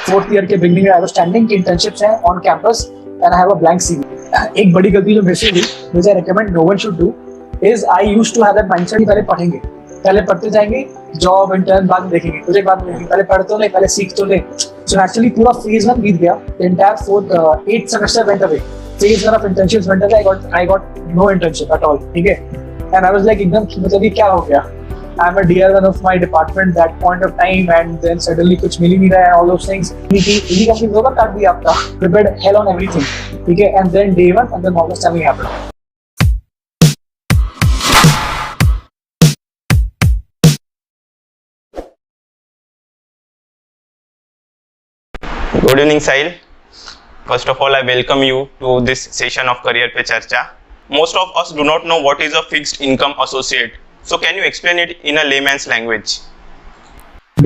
4th year के beginning में I was standing कि इंटर्नशिप्स हैं on campus and I have a blank CV. एक बड़ी गलती जो मेरे से हुई, which I recommend no one should do, is I used to have that mindset कि पहले पढ़ेंगे, पहले पढ़ते जाएंगे, जॉब इंटर्न बाद में देखेंगे, प्रोजेक्ट बाद में देखेंगे, पहले पढ़ तो ले, पहले सीख तो ले। सो एक्चुअली पूरा फेज 1 बीत गया, the entire 8th semester went away, phase 1 of internships went away, I got no internship at all, ठीक है। एंड आई वाज लाइक एकदम मतलब ये क्या हो गया, I am a DR1 of my department that point of time and then suddenly कुछ मिल ही नहीं रहा है, all those things। इसी कंपनी ने ओवर काट दिया आपका, prepared hell on everything, ठीक है। and then day 1 and then Morgan Stanley happened। Good evening, Sahil. First of all, I welcome you to this session of Career Pe Charcha. Most of us do not know what is a fixed income associate. So, can you explain it in a layman's language?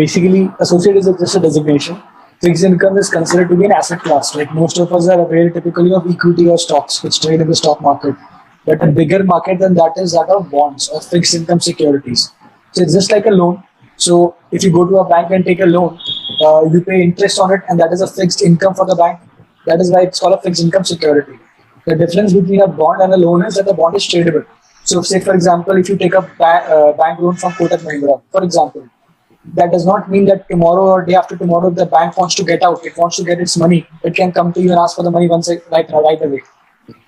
Basically, associate is just a designation. Fixed income is considered to be an asset class. Like most of us are aware typically of equity or stocks, which trade in the stock market. But a bigger market than that is that of bonds or fixed income securities. So it's just like a loan. So if you go to a bank and take a loan, you pay interest on it, and that is a fixed income for the bank. That is why it's called a fixed income security. The difference between a bond and a loan is that the bond is tradable. So say for example, if you take a bank loan from Kotak Mahindra, for example, that does not mean that tomorrow or day after tomorrow the bank wants to get out, it wants to get its money, it can come to you and ask for the money right away.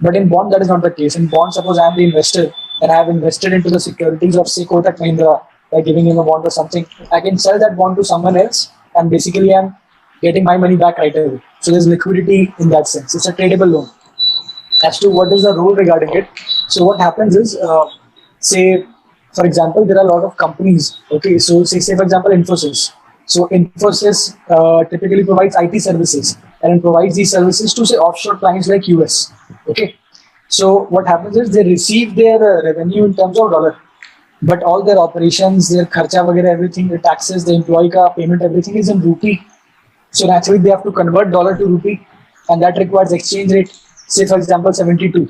But in bond, that is not the case. In bond, suppose I am the investor and I have invested into the securities of say Kotak Mahindra by giving him a bond or something, I can sell that bond to someone else and basically I'm getting my money back right away. So there's liquidity in that sense. It's a tradable loan. As to what is the rule regarding it, so what happens is, say for example, there are a lot of companies. Okay, so say for example Infosys. So Infosys typically provides IT services and it provides these services to say offshore clients like US. Okay, so what happens is they receive their revenue in terms of dollar, but all their operations, their kharcha वगैरह, everything, the taxes, the employee का payment, everything is in rupee. So naturally they have to convert dollar to rupee, and that requires exchange rate. Say for example 72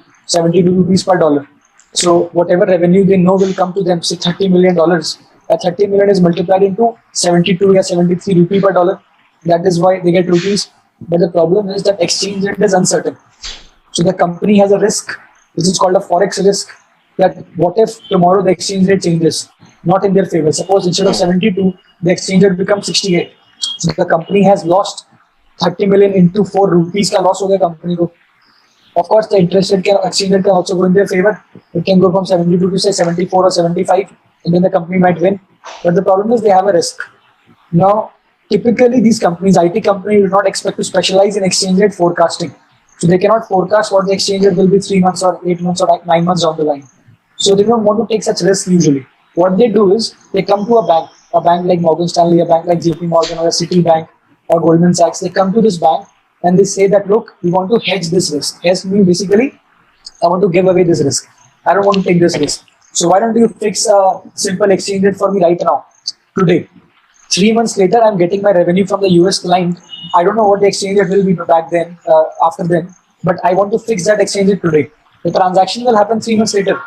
rupees per dollar. So whatever revenue they know will come to them, say $30 million. That 30 million is multiplied into 72 or 73 rupee per dollar. That is why they get rupees. But the problem is that exchange rate is uncertain. So the company has a risk, which is called a forex risk. That what if tomorrow the exchange rate changes, not in their favor? Suppose instead of 72, the exchange rate becomes 68. So the company has lost 30 million into 4 rupees का loss हो गया company को. Of course, the interest rate can, exchange rate can also go in their favor. It can go from 72 to say 74 or 75, and then the company might win. But the problem is they have a risk. Now, typically these companies, IT companies, do not expect to specialize in exchange rate forecasting. So they cannot forecast what the exchange rate will be 3 months or 8 months or 9 months down the line. So they don't want to take such risks usually. What they do is they come to a bank like Morgan Stanley, a bank like JP Morgan or a Citibank or Goldman Sachs. They come to this bank and they say that, look, we want to hedge this risk. Hedge means basically, I want to give away this risk. I don't want to take this risk. So why don't you fix a simple exchange rate for me right now, today? 3 months later, I'm getting my revenue from the US client. I don't know what the exchange rate will be back then, after then, but I want to fix that exchange rate today. The transaction will happen 3 months later.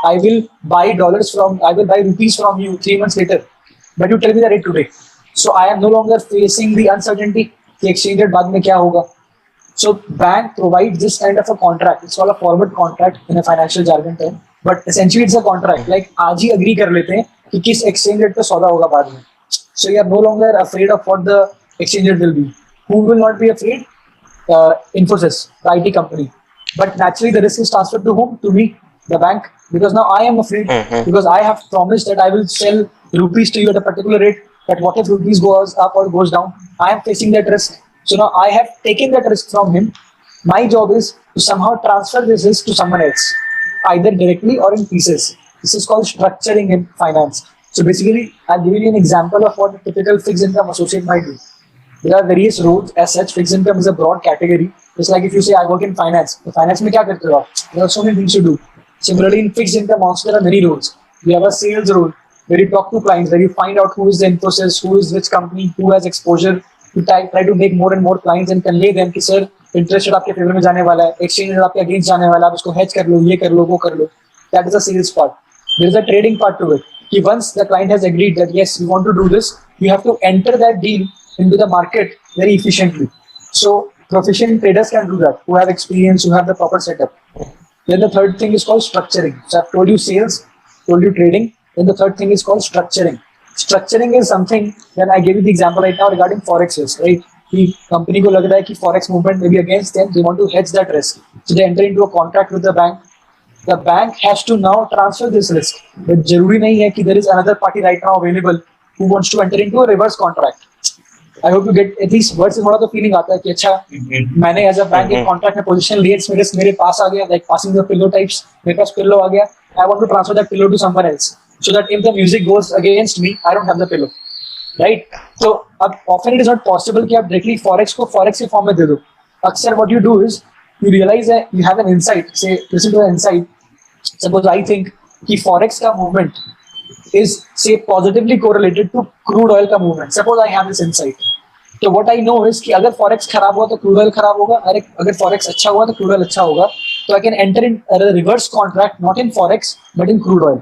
I will buy rupees from you 3 months later, but you tell me the rate today. So I am no longer facing the uncertainty. The exchange rate बाद में क्या होगा? So bank provides this kind of a contract. It's called a forward contract in a financial jargon term, but essentially it's a contract. Like आज ही agree कर लेते हैं कि किस exchange rate पे सौदा होगा बाद में. So you are no longer afraid of what the exchange rate will be. Who will not be afraid? Infosys, the IT company. But naturally the risk is transferred to whom? To me, the bank. Because now I am afraid, because I have promised that I will sell rupees to you at a particular rate, but what if rupees goes up or goes down? I am facing that risk. So now I have taken that risk from him. My job is to somehow transfer this risk to someone else, either directly or in pieces. This is called structuring in finance. So basically, I'll give you an example of what a typical fixed income associate might do. There are various roles. As such, fixed income is a broad category. It's like if you say I work in finance. The finance में क्या करते हो आप? There are so many things to do. Similarly, in fixed income also there are many roles. You have a sales role where you talk to clients, where you find out who is the Infosys, who is which company, who has exposure. You try to make more and more clients and convey them कि sir interest rate आपके favour में जाने वाला है, exchange rate आपके against जाने वाला है, आप इसको hedge कर लो, ये कर लो, वो कर लो. That is the sales part. There is a trading part to it. Once the client has agreed that yes, we want to do this, you have to enter that deal into the market very efficiently. So proficient traders can do that, who have experience, who have the proper setup. Then the third thing is called structuring. So I've told you sales, told you trading. Then the third thing is called structuring. Structuring is something that I gave you the example right now regarding forex risk, right? कि कंपनी को लग रहा है कि forex movement में भी against them, they want to hedge that risk, so they enter into a contract with the bank has to now transfer this risk, but जरूरी नहीं है कि there is another party right now available who wants to enter into a reverse contract. I hope you get at least word से थोड़ा तो feeling आता है कि अच्छा मैंने एज अ बैंक एक कॉन्ट्रैक्ट में पोजीशन ली, इसमें रिस्क मेरे पास आ गया, like passing the pillow types, मेरे पास पिलो आ गया, I want to transfer that pillow to someone else so that if the music goes against me, I don't have the pillow, right? So often it is not possible कि आप directly forex को forex के form में दे दो. अक्सर what you do is you realize that you have an insight. Say listen to an insight. Suppose I think कि forex का movement is say positively correlated to crude oil का movement. Suppose I have this insight. तो what I know is कि अगर forex खराब हुआ तो crude oil खराब होगा, अगर forex अच्छा हुआ तो crude oil अच्छा होगा. तो I can enter in a reverse contract not in forex but in crude oil.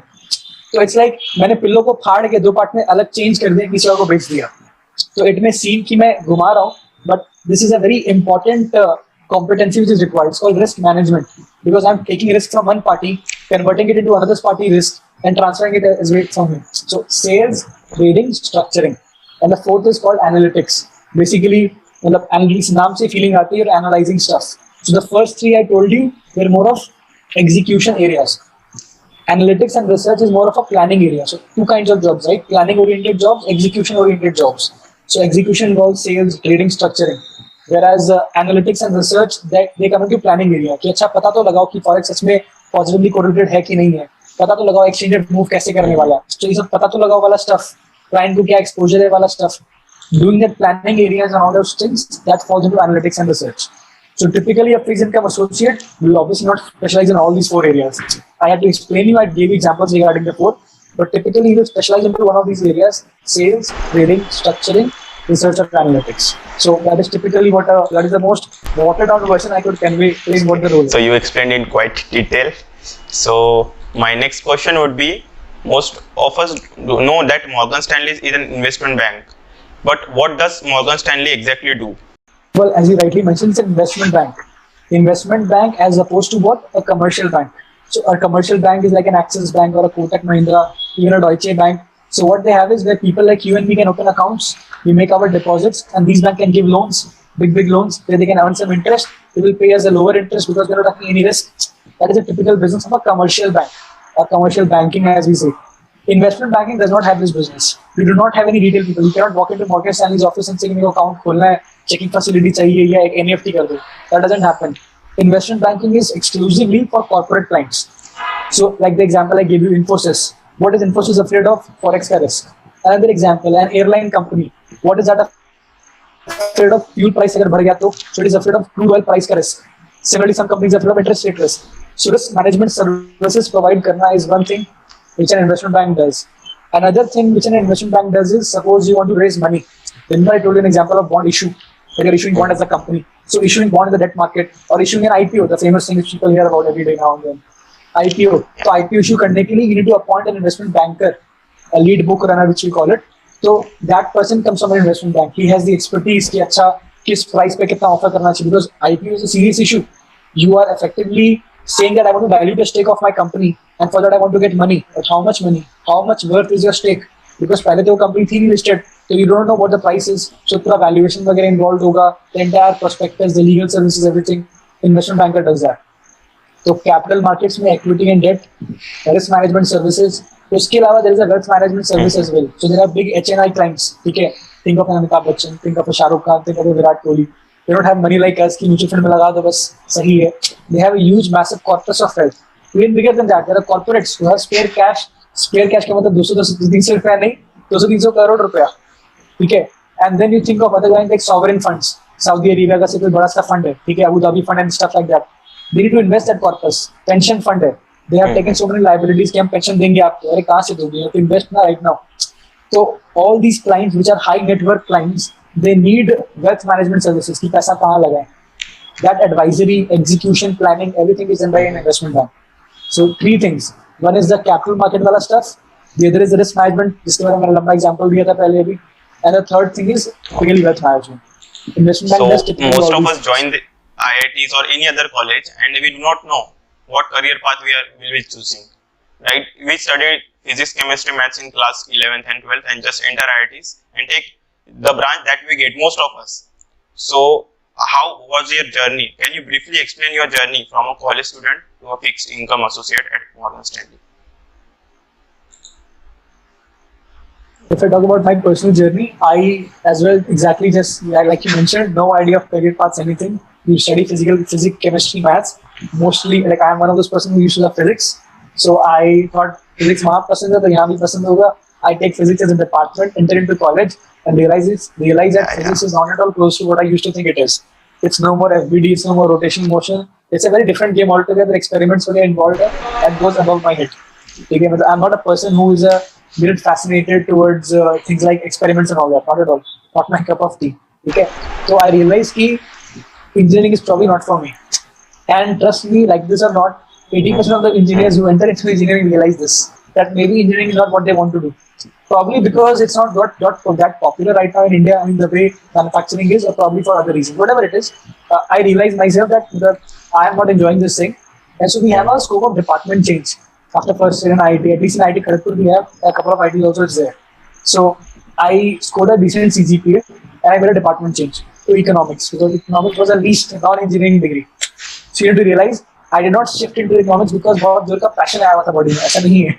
तो इट्स लाइक मैंने पिल्लो को फाड़ के दो पार्ट में अलग चेंज कर दिया, किसी और को बेच दिया. तो इट में सीन कि मैं घुमा रहा हूँ, but this is a very important competency which is required. It's called risk management, because I'm taking risk from one party, converting it into another party risk, and transferring it as weight from him. So sales, trading, structuring, and the fourth is called analytics. Basically, मतलब analytics नाम से feeling आती है, analyzing stuff. So the first three I told you were more of execution areas. Analytics and research is more of a planning area. So two kinds of jobs, right? Planning oriented jobs, execution oriented jobs. So execution involves sales, trading, structuring. Whereas analytics and research, they come into planning area. कि अच्छा पता तो लगाओ कि forex सच में positively correlated है कि नहीं है. पता तो लगाओ exchange rate move कैसे करने वाला है. So ये सब पता तो लगाओ वाला stuff. Client को क्या exposure है वाला stuff. Doing that planning areas and all those things, that falls into analytics and research. So typically a fixed income associate will obviously not specialize in all these four areas. I had to explain you, I gave you examples regarding the four, but typically you will specialize into one of these areas: sales, trading, structuring, research and analytics. So that is typically that is the most watered down version I could convey is what the role is. So you explained in quite detail. So my next question would be, most of us know that Morgan Stanley is an investment bank, but what does Morgan Stanley exactly do? Well, as you rightly mentioned, it's an investment bank. Investment bank as opposed to what? A commercial bank. So a commercial bank is like an Axis Bank or a Kotak Mahindra, even a Deutsche Bank. So what they have is where people like you and me can open accounts, we make our deposits, and these banks can give loans, big loans, where they can earn some interest. They will pay us a lower interest because they're not taking any risk. That is a typical business of a commercial bank, or commercial banking as we say. Investment banking does not have this business. You do not have any retail people. You cannot walk into Morgan Stanley's office and say, "मेरे को account खोलना है, checking facility चाहिए या एक NEFT कर दो." That doesn't happen. Investment banking is exclusively for corporate clients. So, like the example I gave you, Infosys. What is Infosys afraid of? Forex ka risk. Another example, an airline company. What is that afraid of? Fuel price अगर बढ़ गया तो, so it is afraid of crude oil price ka risk. Similarly, some companies are afraid of interest rate risk. So, risk management services provide करना is one thing which an investment bank does. Another thing which an investment bank does is, suppose you want to raise money. Remember I told you an example of bond issue. Like you're issuing bond as a company. So issuing bond in the debt market or issuing an IPO, the famous thing which people hear about every day now and then. IPO. So IPO issue करने के लिए you need to appoint an investment banker, a lead book runner which we call it. So that person comes from an investment bank. He has the expertise कि अच्छा किस price पे कितना offer करना चाहिए, because IPO is a serious issue. You are effectively saying that I want to dilute a stake of my company, and for that I want to get money. But how much money? How much worth is your stake? Because पहले तो वो company थी नहीं listed, so you don't know what the price is. So पूरा valuation वगैरह involved होगा, the entire prospectus, the legal services, everything. Investment banker does that. तो capital markets में equity and debt, risk management services. उसके अलावा there is a wealth management service as well. So there are big HNI clients. ठीक है, think of an Amitabh Bachchan, think of a Shah Rukh Khan, think of a Virat Kohli. They don't have money like us कि mutual fund में लगा दो बस सही है. They have a huge massive corpus of wealth. Even bigger than that, there are corporates who have spare cash. Spare cash का मतलब 200-300 रुपया नहीं, 200-300 करोड़ रुपया. ठीक है. And then you think of other kinds like sovereign funds. Saudi Arabia का से कोई बड़ा सा fund है. ठीक है, Abu Dhabi fund and stuff like that. They need to invest that corpus. Pension fund है. They have taken so many liabilities कि हम pension देंगे आपको. अरे कहाँ से दोगे? You have to invest ना right now. So all these clients which are high net worth clients, they need wealth management services कि पैसा कहाँ लगाएं. That advisory, execution, planning, everything is done by an investment bank. So three things. One is the capital market वाला stuff. The other is risk management, जिसके बारे में मैंने लंबा example दिया था पहले अभी. And the third thing is really wealth management. Investment So bank does typically most all of these us things. join the IITs or any other college, and we do not know what career path will be choosing. Right? We studied physics, chemistry, maths in class 11th and 12th, and just enter IITs and take the branch that we get. Most of us. So how was your journey? Can you briefly explain your journey from a college student to a fixed income associate at Morgan Stanley? If I talk about my personal journey, I as well exactly just like you mentioned, no idea of career paths, anything. You study physics, chemistry, maths. Mostly, like I am one of those person who used to love physics. So I thought physics वहाँ पसंद है तो यहाँ भी पसंद होगा. I take physics as a department, enter into college, and realize that Yeah. physics is not at all close to what I used to think it is. It's no more FBD, it's no more rotation motion. It's a very different game altogether. Experiments were involved and goes above my head. Okay, but I'm not a person who is a bit fascinated towards things like experiments and all that. Not at all. Not my cup of tea. Okay, so I realized that engineering is probably not for me. And trust me, like this or not, 80% of the engineers who enter into engineering realize this, that maybe engineering is not what they want to do. Probably because it's not that popular right now in India, I mean, the way manufacturing is, or probably for other reasons. Whatever it is, I realize myself that I am not enjoying this thing. And so we have a scope of department change. After first year in IT, at least in IT Kharagpur, we have a couple of ITs also is there. So I scored a decent CGPA and I made a department change to economics because economics was a least non-engineering degree. So you have to realize I did not shift into economics because बहुत जोर का passion आया हुआ था body में, ऐसा नहीं है.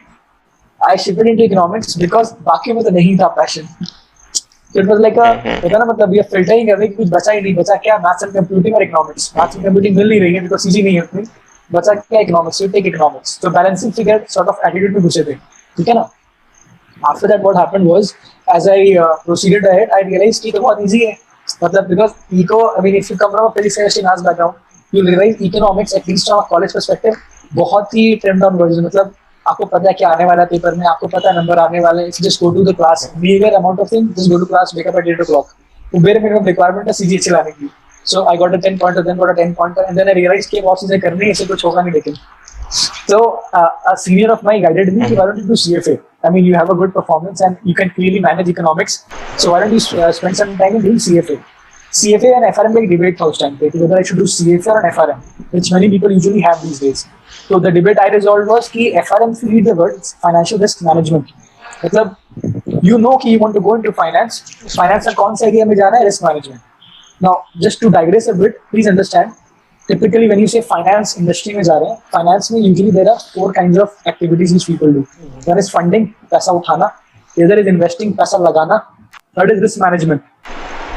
I shifted into economics because बाकी में तो नहीं था passion. So it was like a होता ना मतलब ये filter ही कर रहे कि कुछ बचा ही नहीं, बचा क्या maths and computing और economics. Maths and computing मिल नहीं रही है because CG नहीं है उतनी. बचा क्या economics, so you take economics. So balancing figure sort of attitude में घुसे थे, ठीक है ना? After that, what happened was, as I proceeded ahead, I realized कि तो बहुत easy है. मतलब because I mean, if you come from a physics chemistry maths background, you realize economics, at least from a college perspective, बहुत ही trimmed down version. मतलब आपको पता है क्या आने वाला है पेपर में, आपको पता है नंबर आने वाले हैं. If you just go to the class, meager amount of things, just go to class, wake up at 8 o'clock. वो bare minimum requirement है CGH चलाने की. So I got a 10 pointer, then got a 10 pointer, and then I realized कि बहुत चीजें करनी है, इससे कुछ होगा नहीं लेकिन. So a senior of mine guided me, why don't you do CFA? I mean, you have a good performance and you can clearly manage economics. So why don't you spend some time in doing CFA? CFA and FRM like debate first time, whether I should do CFA or an FRM, which many people usually have these days. So the debate I resolved was कि FRM से read the words financial risk management. मतलब you know कि you want to go into finance का कौन सा area में जाना है, risk management. Now just to digress a bit, please understand. Typically, when you say finance industry में जा रहे हैं, finance में usually there are 4 kinds of activities which people do. One is funding, पैसा उठाना. The other is investing, पैसा लगाना. Third is risk management.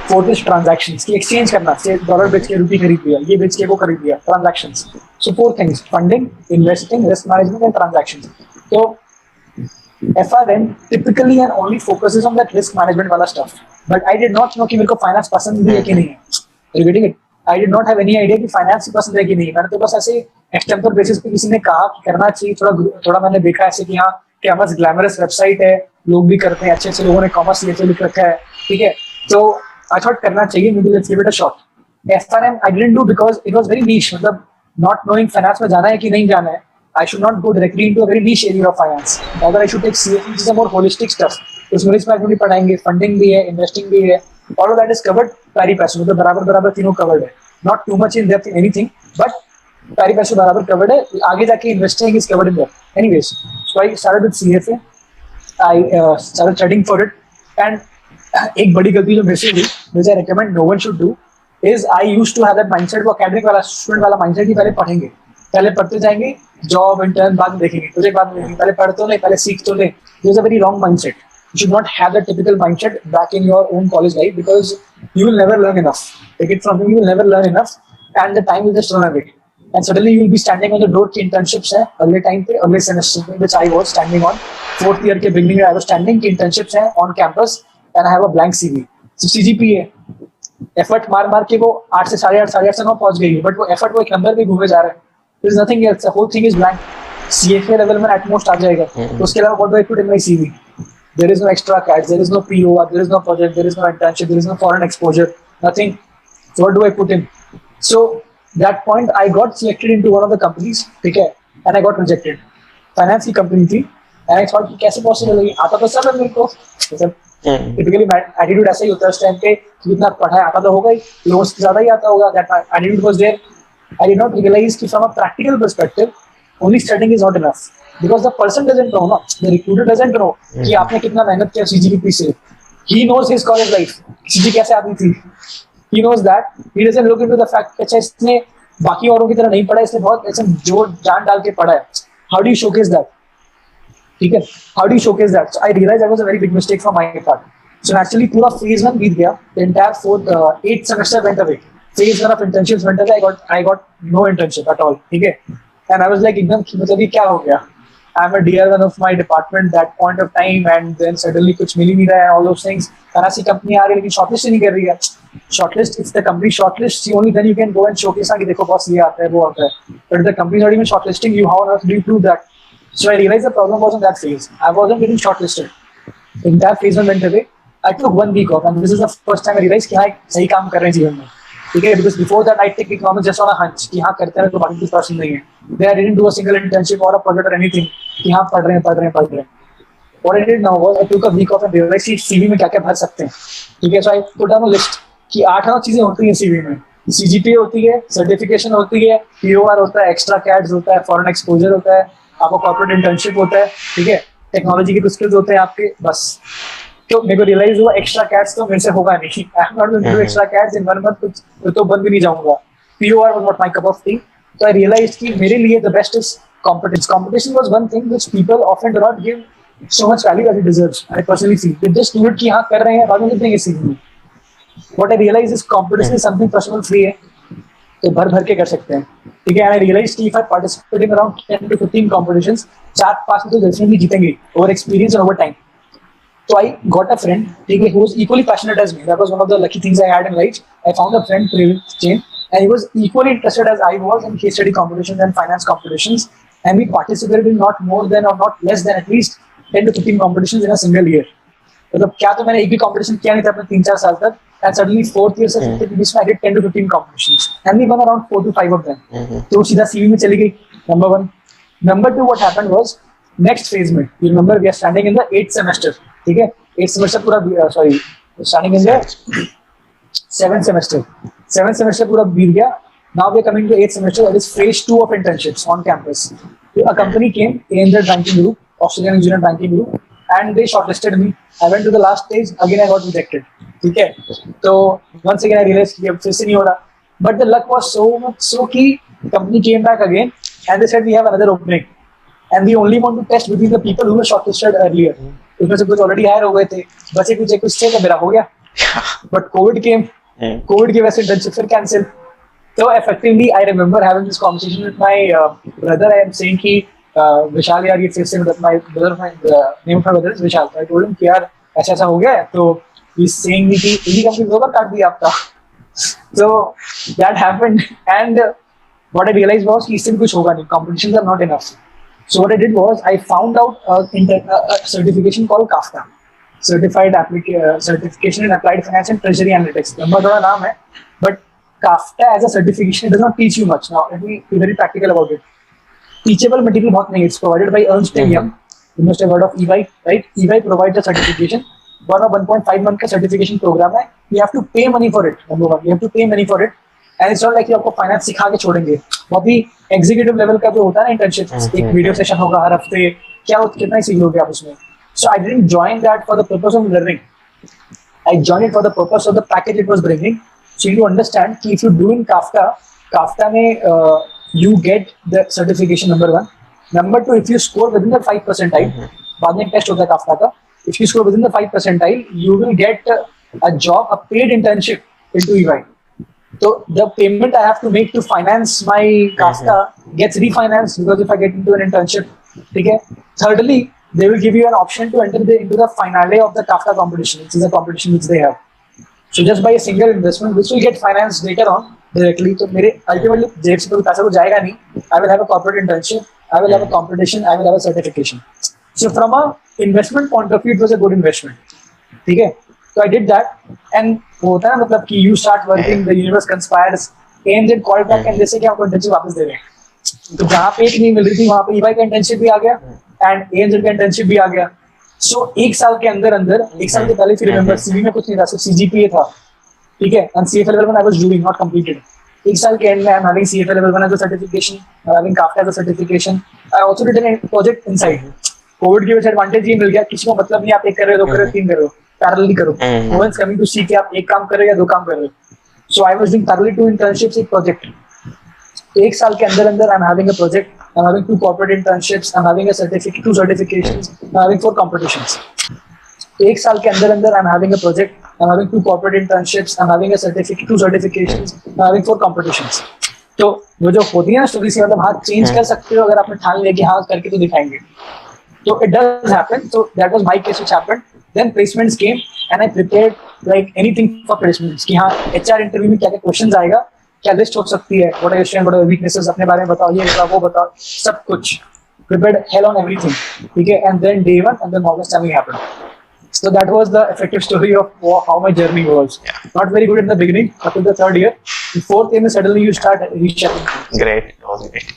Fourth is transactions, कि exchange करना. Say डॉलर बेच के रुपये खरीद लिया, ये बेच के वो खरीद लिया. Transactions. So 4 things: funding, investing, risk management, and transactions. So FRM typically and only focuses on that risk management वाला stuff. But I did not know कि मेरे को finance पसंद भी है कि नहीं है. Are you getting it? I did not have any idea कि फाइनेंस पसंद है कि नहीं. मैंने तो बस ऐसे एक्सटेम्पर बेसिस पे किसी ने कहा कि करना चाहिए, थोड़ा मैंने देखा ऐसे कि हाँ क्या बस ग्लैमरस वेबसाइट है, लोग भी करते हैं, अच्छे अच्छे लोगों ने कॉमर्स CFA लिख रखा है, ठीक है. तो आई थॉट करना चाहिए, may be let's give it a shot. FRM I didn't do because it was very niche. मतलब not knowing फाइनेंस में जाना है कि नहीं जाना है, I should not go directly into a very niche area of finance. Rather I should take CFA, which is a more holistic stuff. उसमें risk management भी पढ़ाएंगे, फंडिंग भी है, इन्वेस्टिंग भी है. All of that is covered pari passu, मतलब बराबर तीनों covered है. Not too much in depth in anything, but pari passu बराबर covered है. आगे जाके investing is covered in depth. Anyways, so I started with CFA. I started studying for it, and एक बड़ी गलती जो मेरे से हुई, which I recommend no one should do, is I used to have that mindset, वो academic वाला student वाला mindset कि पहले पढ़ेंगे, पहले पढ़ते जाएंगे, job intern बाद में देखेंगे, प्रोजेक्ट बाद में देखेंगे, पहले पढ़ तो ले, पहले सीख तो ले. This is a very wrong mindset. You should not have that typical mindset back in your own college life because you will never learn enough. Take it from me, you will never learn enough, and the time will just run away. And suddenly you will be standing on the door की internships है अगले time पे, अगले semester में, which I was standing on. 4th year के beginning में I was standing की internships हैं on campus, and I have a blank CV. So CGPA effort मार के वो 8 से 8.5 से 9 पहुंच गई है, but वो effort वो एक number भी घूमे जा रहा है. There is nothing else. The whole thing is blank. CFA level में at most आ जाएगा. तो उसके अलावा what do I put in my CV? There is no extra CADs, there is no POR, there is no project, there is no internship, there is no foreign exposure, nothing. So what do I put in? So that point I got selected into one of the companies, okay, and I got rejected. Finance की company थी, and I thought कि कैसे possible है? आता तो सब है मेरे को. टिपिकली एटीट्यूड ऐसा ही होता है उस टाइम पे कि इतना पढ़ा आता तो होगा ही, लोगों से ज्यादा ही आता होगा, that attitude was there. I did not realize कि from a practical perspective, only studying is not enough because the person doesn't know, ना, the recruiter doesn't know कि आपने कितना मेहनत किया CGPP से. He knows his college life, CG कैसे आती थी. He knows that. He doesn't look into the fact अच्छा इसने बाकी औरों की तरह नहीं पढ़ा, इसने बहुत ऐसे जोर जान डाल के पढ़ा है. How do you showcase that? ठीक है, how do you showcase that? So I realized that was a very big mistake from my part. So naturally पूरा phase 1 बीत गया, the entire 8th semester went away. Phase 1 of internships went away. I got no internship at all. ठीक है, and I was like एकदम मतलब ये क्या हो गया? I'm a DR1 of my department that point of time, and then suddenly कुछ मिल ही नहीं रहा है, all those things. ऐसी कंपनी आ रही है लेकिन शॉर्टलिस्ट ही नहीं कर रही है. Shortlist, if the company shortlists you, only then you can go and showcase कि देखो बॉस ये आता है वो आता है. But if the company is not even shortlisting you, how on earth do you prove that? So I realized the problem was in that phase. I wasn't getting shortlisted. In that phase 1 went away. I took 1 week off, and this is the first time I realized कि हाँ सही काम कर रहे हैं जीवन में. ठीक है, because before that I took economics just on a hunch कि हाँ करते हैं तो बाकी कुछ पसंद नहीं है. There I didn't do a single internship or a project or anything कि हाँ पढ़ रहे हैं. What I did now was I took a week off and realized कि CV में क्या-क्या भर सकते हैं. ठीक है, so I put down a list कि 8-9 चीजें होती हैं CV में. CGPA होती है, सर्टिफिकेशन होती है, POR होता है, एक्स्ट्रा कैड्स होता है, फॉरेन एक्सपोजर होता है, आपका कॉर्पोरेट इंटर्नशिप होता है. ठीक है, टेक्नोलॉजी के कुछ स्किल्स होते हैं आपके, बस. तो मेरे को रियलाइज हुआ एक्स्ट्रा कैट्स तो मेरे से होगा नहीं. I am not going to do extra cats in 1 month, कुछ तो बन भी नहीं जाऊंगा. POR was not my cup of tea. So I realized कि मेरे लिए the best is competence. Competition was one thing which people often do not give so much value as it deserves. I personally feel. They just do it कि हाँ कर रहे हैं, बाद में लिख देंगे CV में. What I realized is competition is something personal free है, तो भर के कर सकते हैं. ठीक है, and I realized कि if I participate in around 10 to 15 competitions, 4-5 में तो definitely जीतेंगे over experience and over time. So I got a friend, who was equally passionate as me. That was one of the lucky things I had in life. I found a friend, Prevish Jain, and he was equally interested as I was in case study competitions and finance competitions. And we participated in not more than or not less than at least 10 to 15 competitions in a single year. मतलब क्या तो मैंने एक भी competition किया नहीं था अपने 3-4 साल तक. And suddenly 4th year से 5th year के बीच में I did 10 to 15 competitions. And we won around 4 to 5 of them. तो सीधा CV में चली गई. Number 1. Number 2, what happened was next phase में. You remember we are standing in the 8th semester. ठीक है, 8th semester पूरा standing in the 7th semester. 7th semester पूरा बीत गया. Now we are coming to 8th semester. That is phase 2 of internships on campus. So a company came, ANZ Banking Group, Australian New Zealand Banking Group, and they shortlisted me. I went to the last stage. Again I got rejected. ठीक है, तो once again I realized कि अब फिर से नहीं हो रहा. But the luck was so much so कि company came back again and they said we have another opening. And we only want to test between the people who were shortlisted earlier. उसमें से कुछ already higher हो गए थे, बचे कुछ थे तो मेरा हो गया. बट कोविड की वजह से इंटर्नशिप फिर कैंसिल. तो effectively I remember having this conversation with my brother. I am saying कि विशाल यार ये फिर से my brother, my name of my brother is Vishal. I told him कि यार ऐसा हो गया है. तो ही इज सेइंग मी कि इसी कंपनी होगा काट दिया आपका. So that happened and what I realized was कि इससे कुछ होगा नहीं, competitions are not enough. So what I did was I found out a certification called CAFTA, Certification in Applied Finance and Treasury Analytics. लंबा थोड़ा नाम है, but CAFTA as a certification does not teach you much. Now let me be very practical about it. Teachable material बहुत नहीं. It's provided by Ernst & Young. You must have heard of EY, right? EY provides a certification. 1.5 month का certification program है. You have to pay money for it. Number 1, you have to pay money for it. And it's not like you आपको finance सिखा के छोड़ेंगे. वो भी executive level का जो होता है ना इंटर्नशिप, एक वीडियो सेशन होगा हर हफ्ते, कितना ही सीख लोगे आप उसमें. So I didn't join that for the purpose of learning. I joined it for the purpose of the package it was bringing. So you understand कि if you do in CAFTA में you get the certification number 1. Number 2, if you score within the 5 percentile, बाद में test होता है CAFTA का. If you score within the 5 percentile, you will get a job, a paid internship into EY. So the payment I have to make to finance my CAFTA gets refinanced because if I get into an internship. ठीक है. Thirdly, they will give you an option to enter into the finale of the CAFTA competition, which is a competition which they have. So just by a single investment, which will get financed later on directly. तो मेरे ultimately जेब से कोई पैसा तो जाएगा नहीं. I will have a corporate internship. I will have a competition. I will have a certification. So from a investment point of view, it was a good investment. ठीक है. So I did that, and होता है मतलब कि you start working, the universe conspires, ANZ called back and जैसे कि आपको internship वापस दे रहे हैं. तो जहाँ पे एक नहीं मिल रही थी वहाँ पे EY का internship भी आ गया and ANZ का internship भी आ गया. सो एक साल के अंदर अंदर, एक साल के पहले फिर रिमेंबर सीवी में कुछ नहीं था, सिर्फ सीजीपीए था, ठीक है, and CFA level 1 I was doing, not completed. एक साल के एंड में I am having CFA level 1 as a certification, I am having Kafka as a certification. I also did an project inside. COVID की वजह से advantage ये मिल गया, किसी को मतलब नहीं आप एक कर रहे हो, दो कर रहे हो, तीन कर रहे हो, पैरेलली करो. No one is coming to see कि आप एक काम कर रहे हो या दो काम कर रहे हो. So I was doing parallelly two internships, एक प्रोजेक्ट. एक साल के अंदर अंदर I am having a project, I am having 2 corporate internships, I am having a certificate, 2 certifications, I am having 4 competitions. एक साल के अंदर अंदर I am having a project, I am having 2 corporate internships, I am having a certificate, 2 certifications, I am having 4 competitions. तो वो जो होती है ना स्टोरी से, मतलब हाँ चेंज कर सकते हो अगर आपने ठान लिया कि हाँ करके तो दिखाएंगे. So it does happen. So that was my case which happened. Then placements came and I prepared like anything for placements. कि हाँ HR interview में क्या क्या questions आएगा, क्या list हो सकती है, what are your strengths, what are your weaknesses, अपने बारे में बताओ, ये बताओ, वो बताओ, सब कुछ. Prepared hell on everything. ठीक है, and then day one and then Morgan Stanley happened. So that was the effective story of how my journey was. Not very good in the beginning, up to the third year. In fourth year, suddenly you start reaching. Great, it was great.